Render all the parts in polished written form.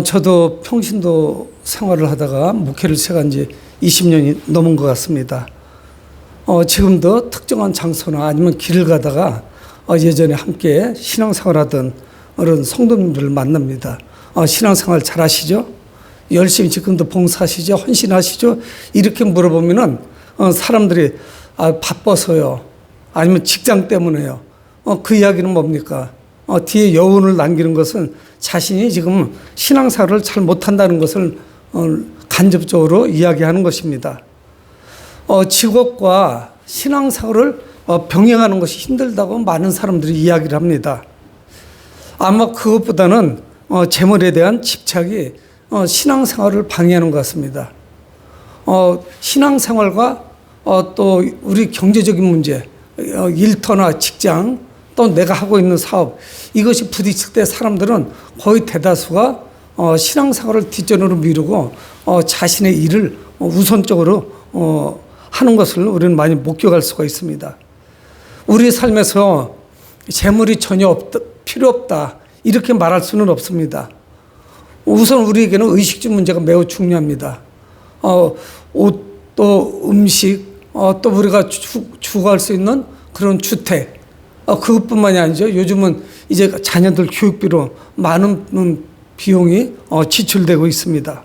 저도 평신도 생활을 하다가 목회를 시작한 지 20년이 넘은 것 같습니다. 지금도 특정한 장소나 아니면 길을 가다가 예전에 함께 신앙생활 하던 그런 성도님들을 만납니다. 신앙생활 잘 하시죠? 열심히 지금도 봉사하시죠? 헌신하시죠? 이렇게 물어보면은 사람들이 바빠서요. 아니면 직장 때문에요. 그 이야기는 뭡니까? 뒤에 여운을 남기는 것은 자신이 지금 신앙생활을 잘 못한다는 것을 간접적으로 이야기하는 것입니다. 직업과 신앙생활을 병행하는 것이 힘들다고 많은 사람들이 이야기를 합니다. 아마 그것보다는 재물에 대한 집착이 신앙생활을 방해하는 것 같습니다. 신앙생활과 또 우리 경제적인 문제, 일터나 직장, 또 내가 하고 있는 사업, 이것이 부딪힐 때 사람들은 거의 대다수가 신앙생활을 뒷전으로 미루고 자신의 일을 우선적으로 하는 것을 우리는 많이 목격할 수가 있습니다. 우리 삶에서 재물이 전혀 필요 없다, 이렇게 말할 수는 없습니다. 우선 우리에게는 의식주 문제가 매우 중요합니다. 옷, 또 음식, 또 우리가 주거할 수 있는 그런 주택, 그것뿐만이 아니죠. 요즘은 이제 자녀들 교육비로 많은 비용이 지출되고 있습니다.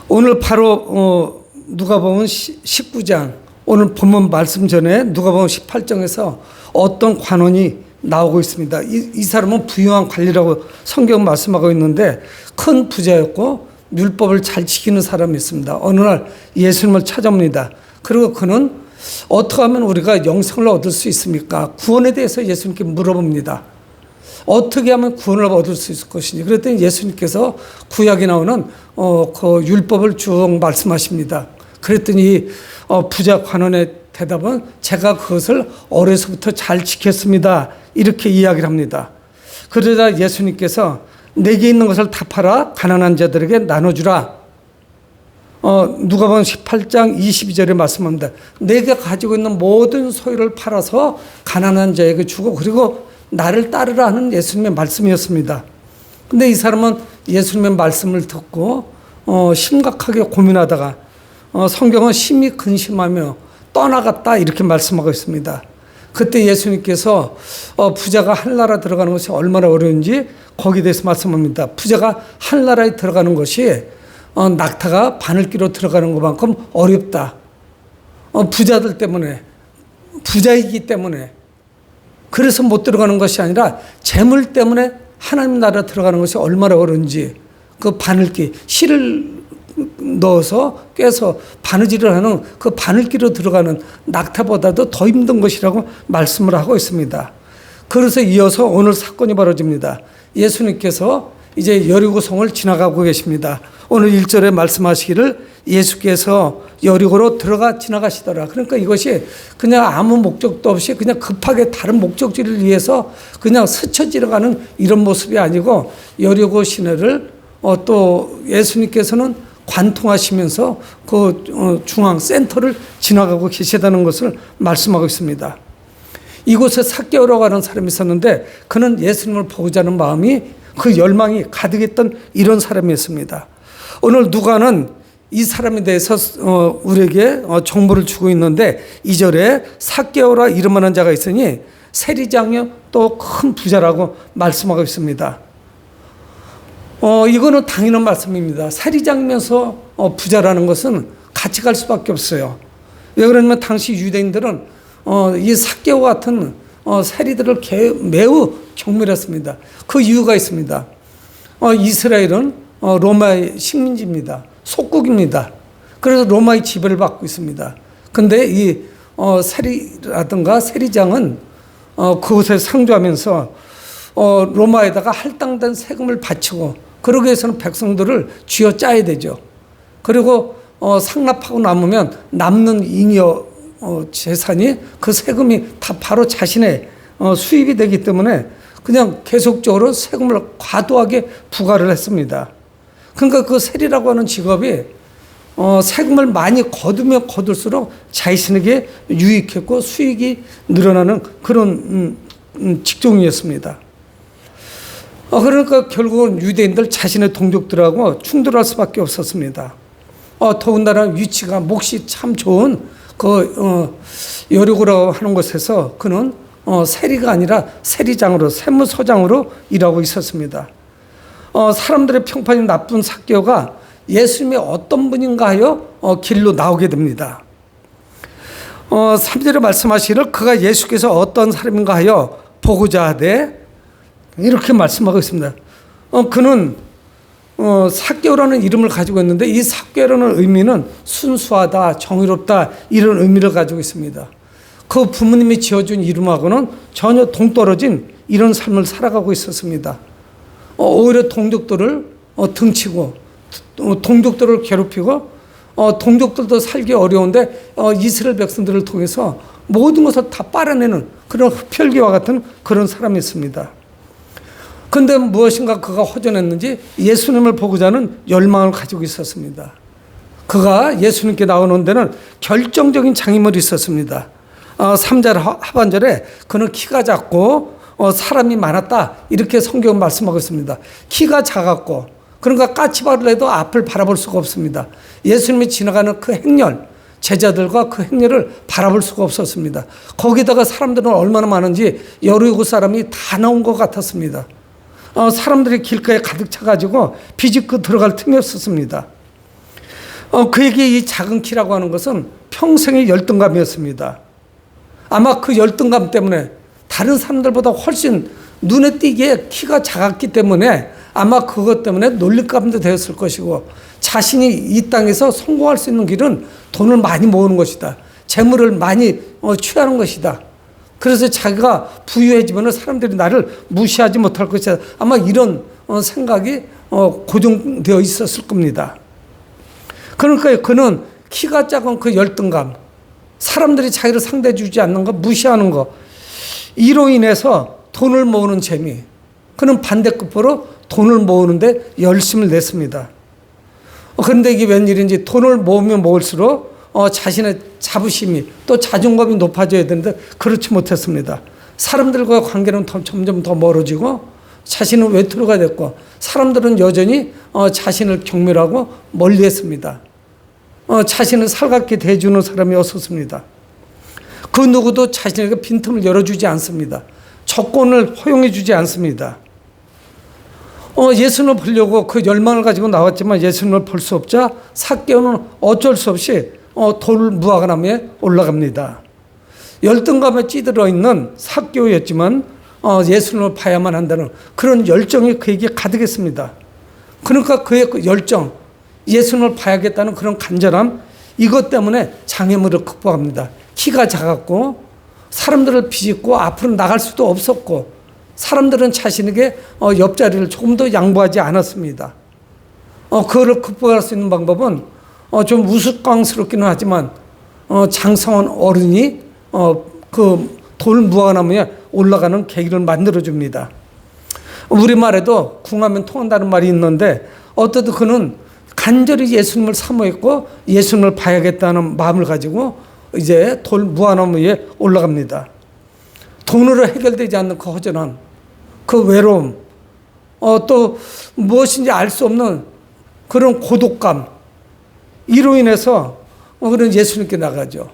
오늘 바로 누가복음 19장, 오늘 본문 말씀 전에 누가복음 18장에서 어떤 관원이 나오고 있습니다. 이 사람은 부유한 관리라고 성경 말씀하고 있는데 큰 부자였고 율법을 잘 지키는 사람이었습니다. 어느 날 예수님을 찾아옵니다. 그리고 그는 어떻게 하면 우리가 영생을 얻을 수 있습니까? 구원에 대해서 예수님께 물어봅니다. 어떻게 하면 구원을 얻을 수 있을 것인지. 그랬더니 예수님께서 구약에 나오는 그 율법을 쭉 말씀하십니다. 그랬더니 부자 관원의 대답은 제가 그것을 어려서부터 잘 지켰습니다, 이렇게 이야기를 합니다. 그러자 예수님께서 내게 있는 것을 다 팔아 가난한 자들에게 나눠주라. 누가복음 18장 22절에 말씀합니다. 내가 가지고 있는 모든 소유를 팔아서 가난한 자에게 주고 그리고 나를 따르라 하는 예수님의 말씀이었습니다. 근데 이 사람은 예수님의 말씀을 듣고 심각하게 고민하다가 성경은 심히 근심하며 떠나갔다, 이렇게 말씀하고 있습니다. 그때 예수님께서 부자가 하늘나라 들어가는 것이 얼마나 어려운지 거기에 대해서 말씀합니다. 부자가 하늘나라에 들어가는 것이 낙타가 바늘기로 들어가는 것만큼 어렵다. 부자들 때문에, 부자이기 때문에, 그래서 못 들어가는 것이 아니라 재물 때문에 하나님 나라 들어가는 것이 얼마나 어려운지, 그 바늘기, 실을 넣어서 꿰서 바느질을 하는 그 바늘기로 들어가는 낙타보다도 더 힘든 것이라고 말씀을 하고 있습니다. 그래서 이어서 오늘 사건이 벌어집니다. 예수님께서 이제 여리고성을 지나가고 계십니다. 오늘 1절에 말씀하시기를 예수께서 여리고로 들어가 지나가시더라. 그러니까 이것이 그냥 아무 목적도 없이 그냥 급하게 다른 목적지를 위해서 그냥 스쳐 지나가는 이런 모습이 아니고 여리고 시내를 또 예수님께서는 관통하시면서 그 중앙 센터를 지나가고 계시다는 것을 말씀하고 있습니다. 이곳에 삭개오라고 하는 사람이 있었는데 그는 예수님을 보고자 하는 마음이, 그 열망이 가득했던 이런 사람이었습니다. 오늘 누가는 이 사람에 대해서 우리에게 정보를 주고 있는데 2절에 삭개오라 이름하는 자가 있으니 세리장이요 또 큰 부자라고 말씀하고 있습니다. 이거는 당연한 말씀입니다. 세리장이면서 부자라는 것은 같이 갈 수밖에 없어요. 왜 그러냐면 당시 유대인들은 이 삭개오 같은 세리들을 매우 경멸했습니다. 그 이유가 있습니다. 이스라엘은 로마의 식민지입니다. 속국입니다. 그래서 로마의 지배를 받고 있습니다. 근데 이 세리라든가 세리장은 그곳에 상주하면서 로마에다가 할당된 세금을 바치고, 그러기 위해서는 백성들을 쥐어짜야 되죠. 그리고 상납하고 남으면 남는 잉여 재산이, 그 세금이 다 바로 자신의 수입이 되기 때문에 그냥 계속적으로 세금을 과도하게 부과를 했습니다. 그러니까 그 세리라고 하는 직업이 세금을 많이 거두면 거둘수록 자신에게 유익했고 수익이 늘어나는 그런 직종이었습니다. 그러니까 결국은 유대인들 자신의 동족들하고 충돌할 수밖에 없었습니다. 더군다나 위치가 몫이 참 좋은 여리고라고 하는 곳에서 그는 세리가 아니라 세리장으로, 세무서장으로 일하고 있었습니다. 사람들의 평판이 나쁜 삭개오가 예수님이 어떤 분인가 하여 길로 나오게 됩니다. 3절에 말씀하시기를 그가 예수께서 어떤 사람인가 하여 보고자 하되 이렇게 말씀하고 있습니다. 그는 삭개오라는 이름을 가지고 있는데 이 삭개오라는 의미는 순수하다, 정의롭다 이런 의미를 가지고 있습니다. 그 부모님이 지어준 이름하고는 전혀 동떨어진 이런 삶을 살아가고 있었습니다. 오히려 동족들을 등치고 동족들을 괴롭히고 동족들도 살기 어려운데 이스라엘 백성들을 통해서 모든 것을 다 빨아내는 그런 흡혈귀와 같은 그런 사람이었습니다. 그런데 무엇인가 그가 허전했는지 예수님을 보고자 하는 열망을 가지고 있었습니다. 그가 예수님께 나오는 데는 결정적인 장애물이 있었습니다. 3절 하반절에 그는 키가 작고 사람이 많았다 이렇게 성경은 말씀하고 있습니다. 키가 작았고 그러니까 까치발을 해도 앞을 바라볼 수가 없습니다. 예수님이 지나가는 그 행렬, 제자들과 그 행렬을 바라볼 수가 없었습니다. 거기다가 사람들은 얼마나 많은지 여리고 사람이 다 나온 것 같았습니다. 사람들이 길가에 가득 차가지고 비집고 들어갈 틈이 없었습니다. 그에게 이 작은 키라고 하는 것은 평생의 열등감이었습니다. 아마 그 열등감 때문에 다른 사람들보다 훨씬 눈에 띄게 키가 작았기 때문에 아마 그것 때문에 놀림감도 되었을 것이고 자신이 이 땅에서 성공할 수 있는 길은 돈을 많이 모으는 것이다. 재물을 많이 취하는 것이다. 그래서 자기가 부유해지면 사람들이 나를 무시하지 못할 것이다. 아마 이런 생각이 고정되어 있었을 겁니다. 그러니까 그는 키가 작은 그 열등감, 사람들이 자기를 상대해 주지 않는 거, 무시하는 거, 이로 인해서 돈을 모으는 재미, 그는 반대급부로 돈을 모으는데 열심을 냈습니다. 그런데 이게 웬일인지 돈을 모으면 모을수록 자신의 자부심이 또 자존감이 높아져야 되는데 그렇지 못했습니다. 사람들과의 관계는 점점 더 멀어지고 자신은 외톨이가 됐고 사람들은 여전히 자신을 경멸하고 멀리했습니다. 자신을 살갑게 대해주는 사람이 없었습니다. 그 누구도 자신에게 빈틈을 열어주지 않습니다. 조건을 허용해 주지 않습니다. 예수님을 보려고 그 열망을 가지고 나왔지만 예수님을 볼 수 없자 삭개오는 어쩔 수 없이 돌 무화과나무에 올라갑니다. 열등감에 찌들어 있는 삭개오였지만 예수님을 봐야만 한다는 그런 열정이 그에게 가득했습니다. 그러니까 그의 그 열정, 예수님을 봐야겠다는 그런 간절함, 이것 때문에 장애물을 극복합니다. 키가 작았고 사람들을 비집고 앞으로 나갈 수도 없었고 사람들은 자신에게 옆자리를 조금 더 양보하지 않았습니다. 그거를 극복할 수 있는 방법은 좀 우스꽝스럽기는 하지만 장성한 어른이 그 돌 무화과나무에 올라가는 계기를 만들어줍니다. 우리말에도 궁하면 통한다는 말이 있는데 어떠든 그는 간절히 예수님을 사모했고 예수님을 봐야겠다는 마음을 가지고 이제 돌 무화과나무 위에 올라갑니다. 돈으로 해결되지 않는 그 허전함, 그 외로움, 또 무엇인지 알 수 없는 그런 고독감, 이로 인해서 그런 예수님께 나가죠.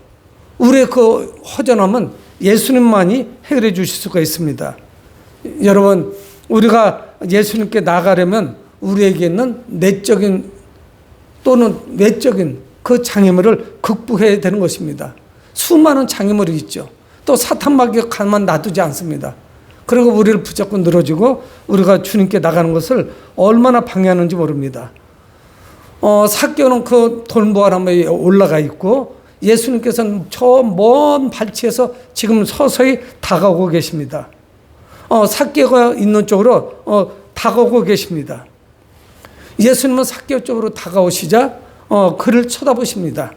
우리의 그 허전함은 예수님만이 해결해 주실 수가 있습니다. 여러분, 우리가 예수님께 나가려면 우리에게 있는 내적인 또는 외적인 그 장애물을 극복해야 되는 것입니다. 수많은 장애물이 있죠. 또 사탄마귀가 가만 놔두지 않습니다. 그리고 우리를 붙잡고 늘어지고 우리가 주님께 나가는 것을 얼마나 방해하는지 모릅니다. 삭개오는 그 돌무화과나무에 올라가 있고 예수님께서는 저 먼 발치에서 지금 서서히 다가오고 계십니다. 삭개오가 있는 쪽으로 다가오고 계십니다. 예수님은 삭개오 쪽으로 다가오시자 그를 쳐다보십니다.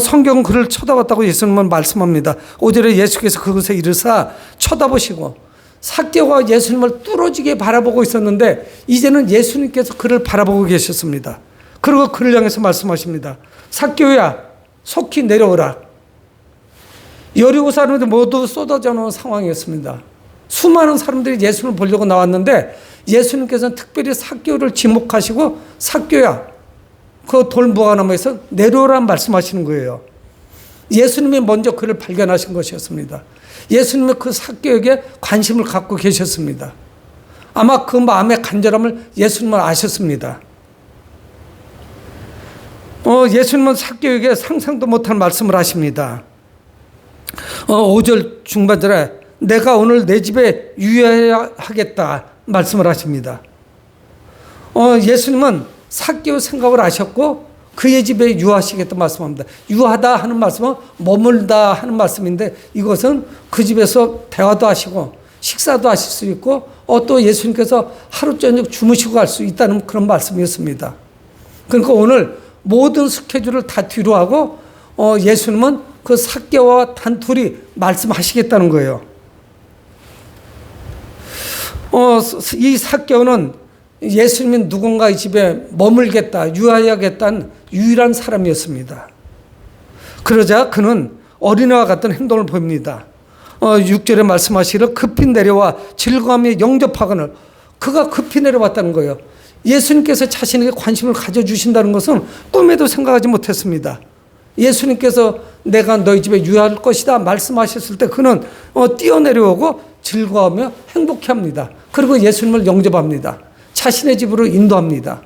성경은 그를 쳐다봤다고 예수님은 말씀합니다. 5절에 예수께서 그곳에 이르사 쳐다보시고 삭개오가 예수님을 뚫어지게 바라보고 있었는데 이제는 예수님께서 그를 바라보고 계셨습니다. 그리고 그를 향해서 말씀하십니다. 삭개오야, 속히 내려오라. 여리고 사람들이 모두 쏟아져 나온 상황이었습니다. 수많은 사람들이 예수님을 보려고 나왔는데 예수님께서는 특별히 삭개오를 지목하시고 삭개오야 그 돌무화나무에서 내려오라는 말씀하시는 거예요. 예수님이 먼저 그를 발견하신 것이었습니다. 예수님은 그 삭개오에게 관심을 갖고 계셨습니다. 아마 그 마음의 간절함을 예수님은 아셨습니다. 예수님은 삭개오에게 상상도 못한 말씀을 하십니다. 5절 중반절에 내가 오늘 내 집에 유하여야 하겠다 말씀을 하십니다. 예수님은 삭개오 생각을 아셨고 그의 집에 유하시겠다 말씀합니다. 유하다 하는 말씀은 머물다 하는 말씀인데 이것은 그 집에서 대화도 하시고 식사도 하실 수 있고 또 예수님께서 하루 저녁 주무시고 갈 수 있다는 그런 말씀이었습니다. 그러니까 오늘 모든 스케줄을 다 뒤로 하고 예수님은 그 삭개오와 단둘이 말씀하시겠다는 거예요. 이 삭개오는 예수님이 누군가의 집에 머물겠다, 유하여야겠다는 유일한 사람이었습니다. 그러자 그는 어린애와 같은 행동을 보입니다. 6절에 말씀하시기를 급히 내려와 즐거움에 영접하거늘 그가 급히 내려왔다는 거예요. 예수님께서 자신에게 관심을 가져주신다는 것은 꿈에도 생각하지 못했습니다. 예수님께서 내가 너희 집에 유할 것이다 말씀하셨을 때 그는 뛰어내려오고 즐거워하며 행복해합니다. 그리고 예수님을 영접합니다. 자신의 집으로 인도합니다.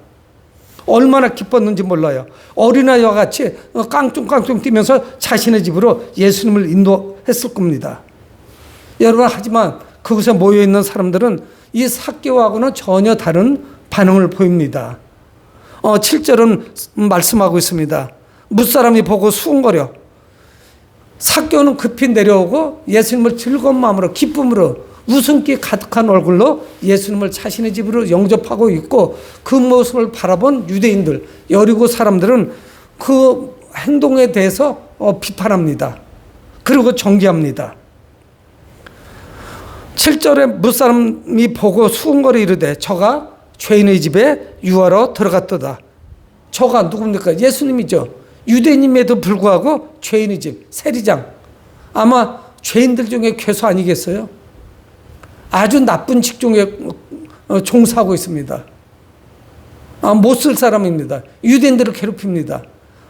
얼마나 기뻤는지 몰라요. 어린아이와 같이 깡뚱깡뚱 뛰면서 자신의 집으로 예수님을 인도했을 겁니다. 여러분, 하지만 그곳에 모여있는 사람들은 이 삭개오하고는 전혀 다른 반응을 보입니다. 7절은 말씀하고 있습니다. 무사람이 보고 수군거려. 삭개오는 급히 내려오고 예수님을 즐거운 마음으로 기쁨으로 웃음기 가득한 얼굴로 예수님을 자신의 집으로 영접하고 있고 그 모습을 바라본 유대인들, 여리고 사람들은 그 행동에 대해서 비판합니다. 그리고 정죄합니다. 7절에 무사람이 보고 수군거려 이르되 저가 죄인의 집에 유하러 들어갔도다. 저가 누굽니까? 예수님이죠. 유대인임에도 불구하고 죄인의 집, 세리장. 아마 죄인들 중에 괴수 아니겠어요? 아주 나쁜 직종에 종사하고 있습니다. 못 쓸 사람입니다. 유대인들을 괴롭힙니다.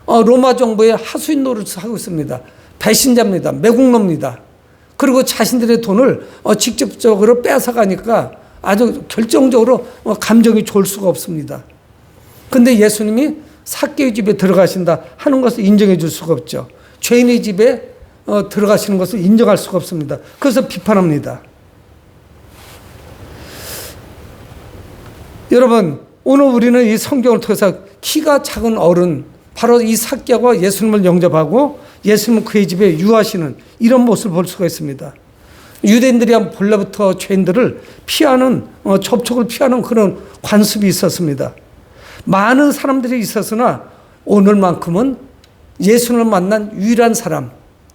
로마 정부의 하수인 노릇을 하고 있습니다. 배신자입니다. 매국노입니다. 그리고 자신들의 돈을 직접적으로 뺏어가니까 아주 결정적으로 감정이 좋을 수가 없습니다. 그런데 예수님이 삭개오의 집에 들어가신다 하는 것을 인정해 줄 수가 없죠. 죄인의 집에 들어가시는 것을 인정할 수가 없습니다. 그래서 비판합니다. 여러분, 오늘 우리는 이 성경을 통해서 키가 작은 어른, 바로 이 삭개오가 예수님을 영접하고 예수님은 그의 집에 유하시는 이런 모습을 볼 수가 있습니다. 유대인들이 본래부터 죄인들을 피하는, 접촉을 피하는 그런 관습이 있었습니다. 많은 사람들이 있었으나 오늘만큼은 예수님을 만난 유일한 사람,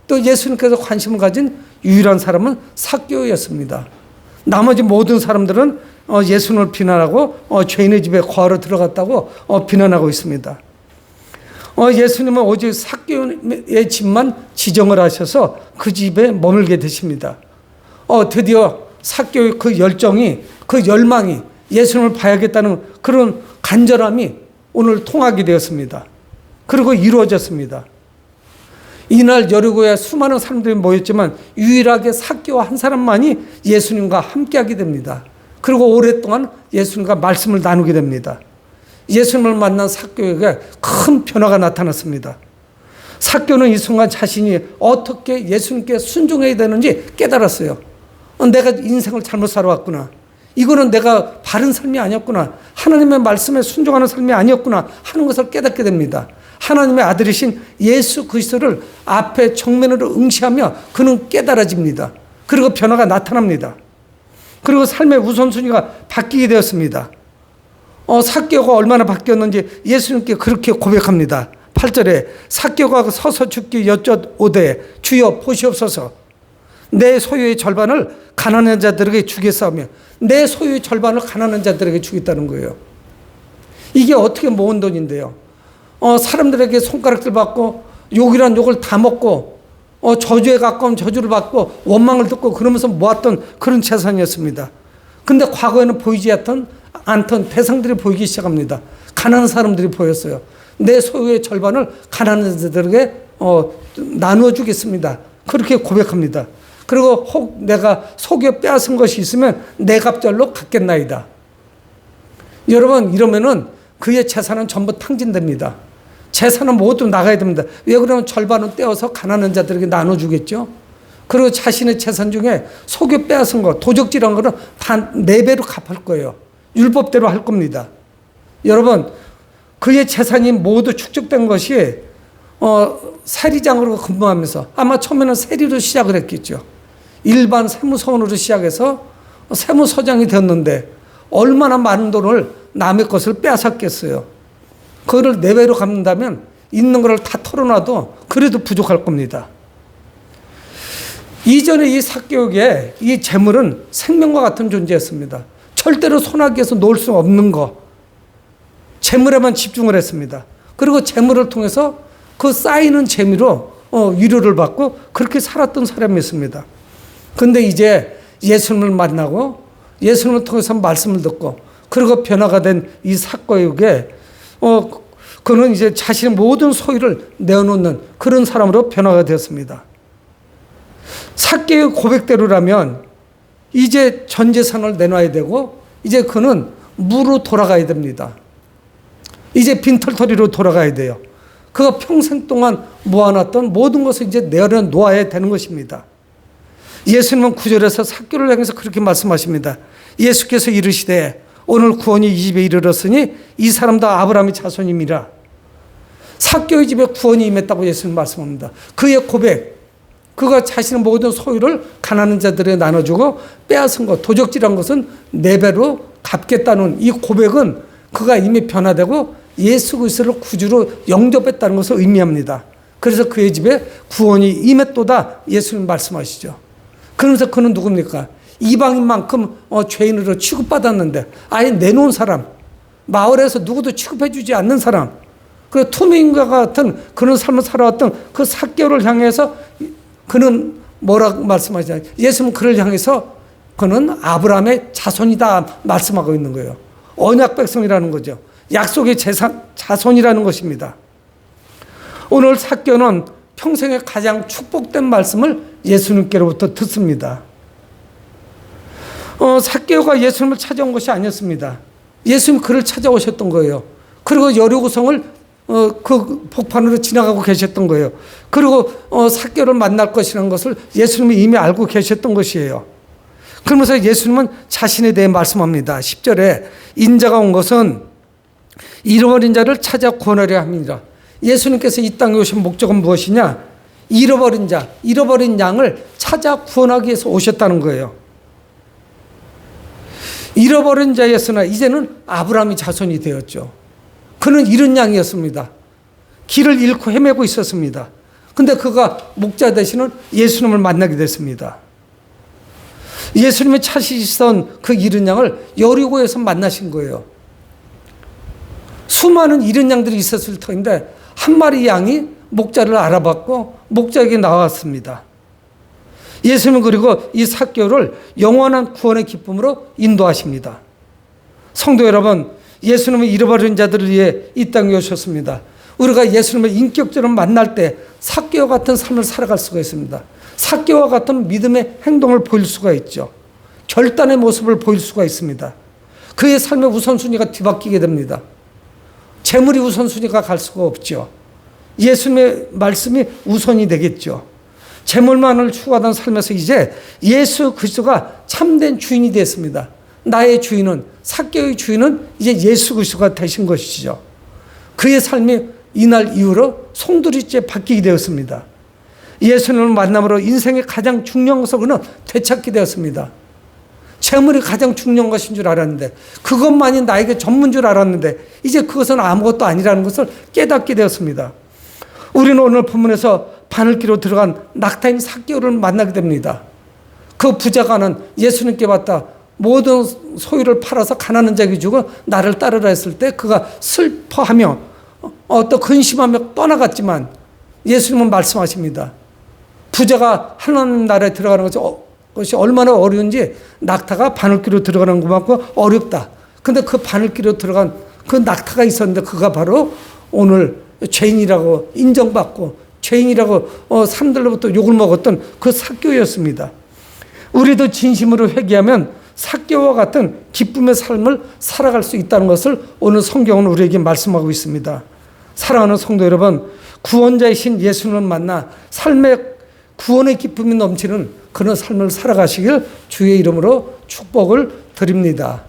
또 예수님께서 관심을 가진 유일한 사람은 삭개오였습니다. 나머지 모든 사람들은 예수님을 비난하고 죄인의 집에 거하러 들어갔다고 비난하고 있습니다. 예수님은 오직 삭개오의 집만 지정을 하셔서 그 집에 머물게 되십니다. 드디어 삭개오의 그 열정이, 그 열망이 예수님을 봐야겠다는 그런 간절함이 오늘 통하게 되었습니다. 그리고 이루어졌습니다. 이날 여리고에 수많은 사람들이 모였지만 유일하게 삭개오 한 사람만이 예수님과 함께하게 됩니다. 그리고 오랫동안 예수님과 말씀을 나누게 됩니다. 예수님을 만난 삭개오에게 큰 변화가 나타났습니다. 삭개오는 이 순간 자신이 어떻게 예수님께 순종해야 되는지 깨달았어요. 내가 인생을 잘못 살아왔구나. 이거는 내가 바른 삶이 아니었구나. 하나님의 말씀에 순종하는 삶이 아니었구나 하는 것을 깨닫게 됩니다. 하나님의 아들이신 예수 그리스도를 앞에 정면으로 응시하며 그는 깨달아집니다. 그리고 변화가 나타납니다. 그리고 삶의 우선순위가 바뀌게 되었습니다. 삭개오가 얼마나 바뀌었는지 예수님께 그렇게 고백합니다. 8절에 삭개오가 서서 죽기 여쭸오되 주여 보시옵소서. 내 소유의 절반을 가난한 자들에게 주겠사오며 내 소유의 절반을 가난한 자들에게 주겠다는 거예요. 이게 어떻게 모은 돈인데요. 사람들에게 손가락질 받고 욕이란 욕을 다 먹고 저주에 가까운 저주를 받고 원망을 듣고 그러면서 모았던 그런 재산이었습니다. 근데 과거에는 보이지 않던 대상들이 보이기 시작합니다. 가난한 사람들이 보였어요. 내 소유의 절반을 가난한 자들에게 나누어 주겠습니다. 그렇게 고백합니다. 그리고 혹 내가 속여 빼앗은 것이 있으면 내 갑절로 갚겠나이다. 여러분, 이러면은 그의 재산은 전부 탕진됩니다. 재산은 모두 나가야 됩니다. 왜 그러면 절반은 떼어서 가난한 자들에게 나눠주겠죠. 그리고 자신의 재산 중에 속여 빼앗은 거, 도적질한 거는 다 4배로 갚을 거예요. 율법대로 할 겁니다. 여러분, 그의 재산이 모두 축적된 것이 세리장으로 근무하면서 아마 처음에는 세리로 시작을 했겠죠. 일반 세무서원으로 시작해서 세무서장이 되었는데 얼마나 많은 돈을 남의 것을 빼앗았겠어요. 그거를 4배로 갚는다면 있는 거를 다 털어놔도 그래도 부족할 겁니다. 이전에 이 삭개오에게 이 재물은 생명과 같은 존재였습니다. 절대로 손아귀에서 놓을 수 없는 거, 재물에만 집중을 했습니다. 그리고 재물을 통해서 그 쌓이는 재미로 위로를 받고 그렇게 살았던 사람이었습니다. 근데 이제 예수님을 만나고 예수님을 통해서 말씀을 듣고 그리고 변화가 된 이 삭개오에게 그는 이제 자신의 모든 소유를 내어놓는 그런 사람으로 변화가 되었습니다. 삭개오의 고백대로라면 이제 전 재산을 내놔야 되고 이제 그는 무로 돌아가야 됩니다. 이제 빈털터리로 돌아가야 돼요. 그가 평생 동안 모아놨던 모든 것을 이제 내려놓아야 되는 것입니다. 예수님은 9절에서 삭개오를 향해서 그렇게 말씀하십니다. 예수께서 이르시되 오늘 구원이 이 집에 이르렀으니 이 사람도 아브라함의 자손임이라. 삭개오의 집에 구원이 임했다고 예수님 말씀합니다. 그의 고백, 그가 자신의 모든 소유를 가난한 자들에게 나눠주고 빼앗은 것, 도적질한 것은 4배로 갚겠다는 이 고백은 그가 이미 변화되고 예수 그리스도를 구주로 영접했다는 것을 의미합니다. 그래서 그의 집에 구원이 임했도다 예수님 말씀하시죠. 그러면서 그는 누굽니까? 이방인만큼 죄인으로 취급받았는데 아예 내놓은 사람, 마을에서 누구도 취급해주지 않는 사람, 그 투명인과 같은 그런 삶을 살아왔던 그 삭개오를 향해서 그는 뭐라고 말씀하시냐? 예수님은 그를 향해서 그는 아브라함의 자손이다 말씀하고 있는 거예요. 언약 백성이라는 거죠. 약속의 자손이라는 것입니다. 오늘 삭개오는 평생에 가장 축복된 말씀을 예수님께로부터 듣습니다. 삭개오가 예수님을 찾아온 것이 아니었습니다. 예수님 그를 찾아오셨던 거예요. 그리고 여리고성을 그 복판으로 지나가고 계셨던 거예요. 그리고 삭개오를 만날 것이라는 것을 예수님이 이미 알고 계셨던 것이에요. 그러면서 예수님은 자신에 대해 말씀합니다. 10절에 인자가 온 것은 잃어버린 자를 찾아 구원하려 함이니라. 예수님께서 이 땅에 오신 목적은 무엇이냐? 잃어버린 자, 잃어버린 양을 찾아 구원하기 위해서 오셨다는 거예요. 잃어버린 자였으나 이제는 아브라함이 자손이 되었죠. 그는 잃은 양이었습니다. 길을 잃고 헤매고 있었습니다. 근데 그가 목자 되시는 예수님을 만나게 됐습니다. 예수님이 찾으시던 그 잃은 양을 여리고에서 만나신 거예요. 수많은 잃은 양들이 있었을 터인데 한 마리 양이 목자를 알아봤고 목자에게 나왔습니다. 예수님은 그리고 이 삭개오를 영원한 구원의 기쁨으로 인도하십니다. 성도 여러분, 예수님은 잃어버린 자들을 위해 이 땅에 오셨습니다. 우리가 예수님을 인격적으로 만날 때 삭개오 같은 삶을 살아갈 수가 있습니다. 삭개오와 같은 믿음의 행동을 보일 수가 있죠. 결단의 모습을 보일 수가 있습니다. 그의 삶의 우선순위가 뒤바뀌게 됩니다. 재물이 우선순위가 갈 수가 없죠. 예수님의 말씀이 우선이 되겠죠. 재물만을 추구하던 삶에서 이제 예수 그리스도가 참된 주인이 됐습니다. 나의 주인은, 삭개오의 주인은 이제 예수 그리스도가 되신 것이죠. 그의 삶이 이날 이후로 송두리째 바뀌게 되었습니다. 예수님을 만남으로 인생의 가장 중요한 것을 그는 되찾게 되었습니다. 재물이 가장 중요한 것인 줄 알았는데, 그것만이 나에게 전부인 줄 알았는데 이제 그것은 아무것도 아니라는 것을 깨닫게 되었습니다. 우리는 오늘 본문에서 바늘기로 들어간 낙타인 삭개오를 만나게 됩니다. 그 부자가는 예수님께 왔다 모든 소유를 팔아서 가난한 자에게 주고 나를 따르라 했을 때 그가 슬퍼하며 또 근심하며 떠나갔지만 예수님은 말씀하십니다. 부자가 하나님 나라에 들어가는 것이 것이 얼마나 어려운지 낙타가 바늘귀로 들어가는 것만큼 어렵다. 근데 그 바늘귀로 들어간 그 낙타가 있었는데 그가 바로 오늘 죄인이라고 인정받고 죄인이라고 사람들로부터 욕을 먹었던 그 삭개오였습니다. 우리도 진심으로 회개하면 삭개오와 같은 기쁨의 삶을 살아갈 수 있다는 것을 오늘 성경은 우리에게 말씀하고 있습니다. 사랑하는 성도 여러분, 구원자이신 예수님을 만나 삶의 구원의 기쁨이 넘치는 그런 삶을 살아가시길 주의 이름으로 축복을 드립니다.